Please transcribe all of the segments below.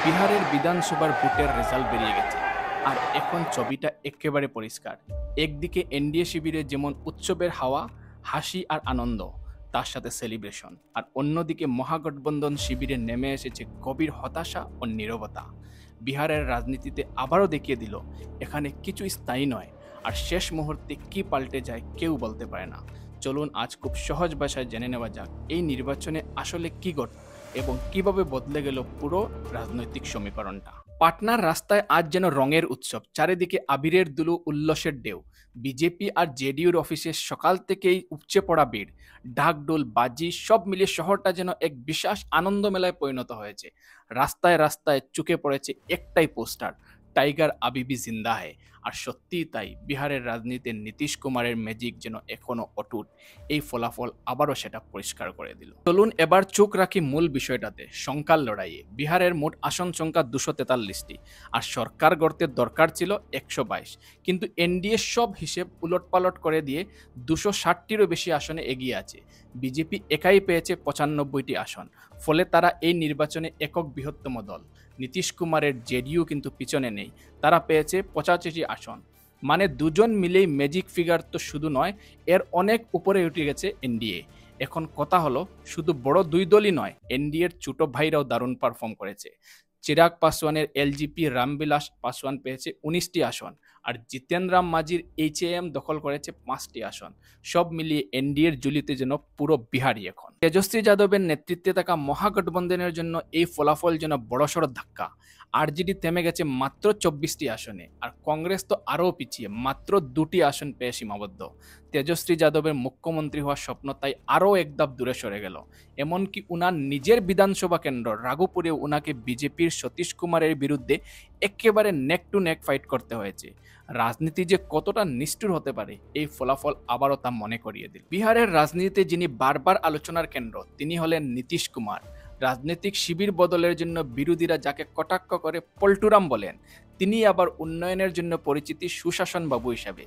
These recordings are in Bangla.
বিহারের বিধানসভার ভোটের রেজাল্ট বেরিয়ে গেছে, আর এখন ছবিটা একেবারে পরিষ্কার। একদিকে এনডিএ শিবিরে যেমন উৎসবের হাওয়া, হাসি আর আনন্দ, তার সাথে সেলিব্রেশন, আর অন্যদিকে মহাগঠবন্ধন শিবিরে নেমে এসেছে গভীর হতাশা ও নীরবতা। বিহারের রাজনীতিতে আবারও দেখিয়ে দিল এখানে কিছু স্থায়ী নয়, আর শেষ মুহূর্তে কি পাল্টে যায় কেউ বলতে পারে না। চলুন আজ খুব সহজ ভাষায় জেনে নেওয়া যাক এই নির্বাচনে আসলে কি ঘটল এবং কিভাবে বদলে গেল পুরো রাজনৈতিক সমীকরণটা। পাটনার রাস্তায় আজ যেন রঙের উৎসব, চারিদিকে আবিরের দুলু, উল্লাসের ঢেউ। বিজেপি আর জেডিইউর অফিসে সকাল থেকেই উপচে পড়া ভিড়, ঢাকঢোল, বাজি সব মিলিয়ে শহরটা যেন এক বিশেষ আনন্দ মেলায় পরিণত হয়েছে। রাস্তায় রাস্তায় চুকে পড়েছে একটাই পোস্টার, টাইগার আবিবি জিন্দা है। আর সত্যিই তাই, বিহারের রাজনীতিতে নীতিশ কুমারের ম্যাজিক যেন এখনো অটুট। এই ফলাফল আবারও সেটা পরিষ্কার করে দিল। চলুন এবার চোখ রাখি মূল বিষয়টাতে, সংখ্যার লড়াইয়ে। বিহারের মোট আসন সংখ্যা 243টি, আর সরকার গড়তে দরকার ছিল 122। কিন্তু এনডিএ সব হিসেব উলটপালট করে দিয়ে 260টিরও বেশি আসনে এগিয়ে আছে। বিজেপি একাই পেয়েছে 95টি আসন, ফলে তারা এই নির্বাচনে একক বৃহত্তম দল। নীতিশ কুমারের জেডিইউ কিন্তু পিছনে নেই, তারা পেয়েছে 85টি আসন। মানে দুজন মিলেই ম্যাজিক ফিগার তো শুধু নয়, এর অনেক উপরে উঠে গেছে এনডিএ। এখন কথা হলো, শুধু বড় দুই দলই নয়, এনডিএর ছোট ভাইরাও দারুণ পারফর্ম করেছে। চিরাগ পাসওয়ানের এলজিপি রামবিলাস পাসওয়ান পেয়েছে 19টি আসন, আর জিতেন রাম মাঝির এইচএএম দখল করেছে 5টি আসন। সব মিলিয়ে এনডিএর ঝুলিতে যেন পুরো বিহারই এখন। তেজস্বী যাদবের নেতৃত্বে থাকা মহাগঠবন্ধনের জন্য এই ফলাফল যেন বড়সড় ধাক্কা। আরজেডি থেমে গেছে মাত্র 24টি আসনে, আর কংগ্রেস তো আরও পিছিয়ে, মাত্র 2টি আসন পেয়ে সীমাবদ্ধ। তেজস্বী যাদবের মুখ্যমন্ত্রী হওয়ার স্বপ্ন তাই আরও এক ধাপ দূরে সরে গেল। এমনকি উনার নিজের বিধানসভা কেন্দ্র রাঘুপুরে উনাকে বিজেপির সতীশ কুমারের বিরুদ্ধে একেবারে নেক টু নেক ফাইট করতে হয়েছে। রাজনীতি যে কতটা নিষ্ঠুর হতে পারে, এই ফলাফল আবারও তা মনে করিয়ে দিল। বিহারের রাজনীতিতে যিনি বারবার আলোচনার কেন্দ্র, তিনি হলেন নীতিশ কুমার। রাজনৈতিক শিবির বদলের জন্য বিরোধীরা যাকে কটাক্ষ করে পল্টুরাম বলেন, তিনি আবার উন্নয়নের জন্য পরিচিতি সুশাসন বাবু হিসাবে।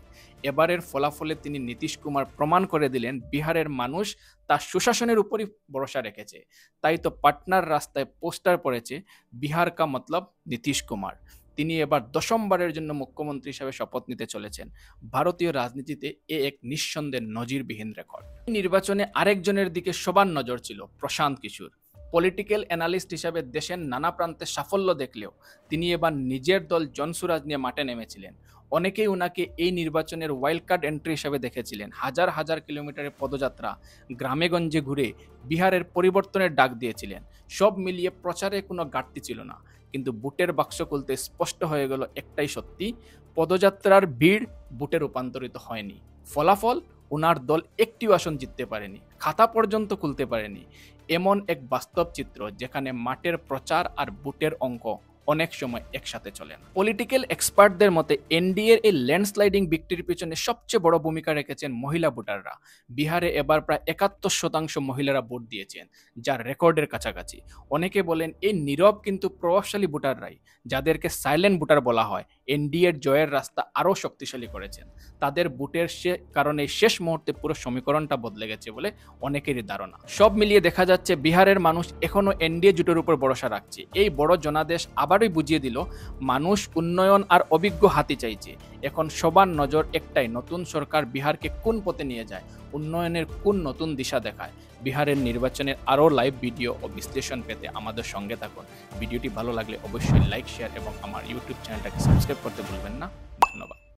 এবারের ফলাফলে তিনি নীতিশ কুমার প্রমাণ করে দিলেন বিহারের মানুষ তার সুশাসনের উপরই ভরসা রেখেছে। তাই তো পাটনার রাস্তায় পোস্টার পড়েছে, বিহার কা মতলব নীতিশ কুমার। তিনি এবার 10মবারের জন্য মুখ্যমন্ত্রী হিসাবে শপথ নিতে চলেছেন। ভারতীয় রাজনীতিতে এ এক নিঃসন্দেহে নজিরবিহীন রেকর্ড। নির্বাচনে আরেকজনের দিকে সবার নজর ছিল, প্রশান্ত কিশোর। পলিটিক্যাল অ্যানালিস্ট হিসাবে দেশের নানা প্রান্তে সাফল্য দেখলেও তিনি এবার নিজের দল জনসুরাজ নিয়ে মাঠে নেমেছিলেন। অনেকেই উনাকে এই নির্বাচনের ওয়াইল্ড কার্ড এন্ট্রি হিসাবে দেখেছিলেন। হাজার হাজার কিলোমিটারের পদযাত্রা, গ্রামেগঞ্জে ঘুরে বিহারের পরিবর্তনের ডাক দিয়েছিলেন। সব মিলিয়ে প্রচারে কোনো ঘাটতি ছিল না। কিন্তু বুটের বাক্স খুলতে স্পষ্ট হয়ে গেল একটাই সত্যি, পদযাত্রার ভিড় বুটে রূপান্তরিত হয়নি। ফলাফল, উনার দল একটিও আসন জিততে পারেনি, খাতা পর্যন্ত খুলতে পারেনি। এমন এক বাস্তব চিত্র যেখানে মাঠের প্রচার আর বুটের অঙ্ক অনেক সময় একসাথে চলে না। পলিটিক্যাল এক্সপার্টদের মতে এনডিএর এই ল্যান্ডস্লাইডিং ভিক্টরির পিছনে সবচেয়ে বড় ভূমিকা রেখেছেন মহিলা ভোটাররা। বিহারে এবার প্রায় 71% মহিলারা ভোট দিয়েছেন, যা রেকর্ডের কাছাকাছি। অনেকে বলেন এই নীরব কিন্তু প্রভাবশালী ভোটাররাই, যাদেরকে সাইলেন্ট ভোটার বলা হয়, এনডিএর জয়ের রাস্তা আরও শক্তিশালী করেছেন। তাদের ভোটের কারণে শেষ মুহূর্তে পুরো সমীকরণটা বদলে গেছে বলে অনেকেরই ধারণা। সব মিলিয়ে দেখা যাচ্ছে বিহারের মানুষ এখনো এনডিএ জোটের উপর ভরসা রাখছে। এই বড় জনাদেশ আবারই বুঝিয়ে দিল, মানুষ উন্নয়ন আর অভিজ্ঞ হাতি চাইছে। এখন সবার নজর একটাই, নতুন সরকার বিহারকে কোন পথে নিয়ে যায়, উন্নয়নের কোন নতুন দিশা দেখায়। বিহারের নির্বাচনের আরও লাইভ ভিডিও ও বিশ্লেষণ পেতে আমাদের সঙ্গে থাকুন। ভিডিওটি ভালো লাগলে অবশ্যই লাইক, শেয়ার এবং আমার ইউটিউব চ্যানেলটাকে সাবস্ক্রাইব করতে ভুলবেন না। ধন্যবাদ।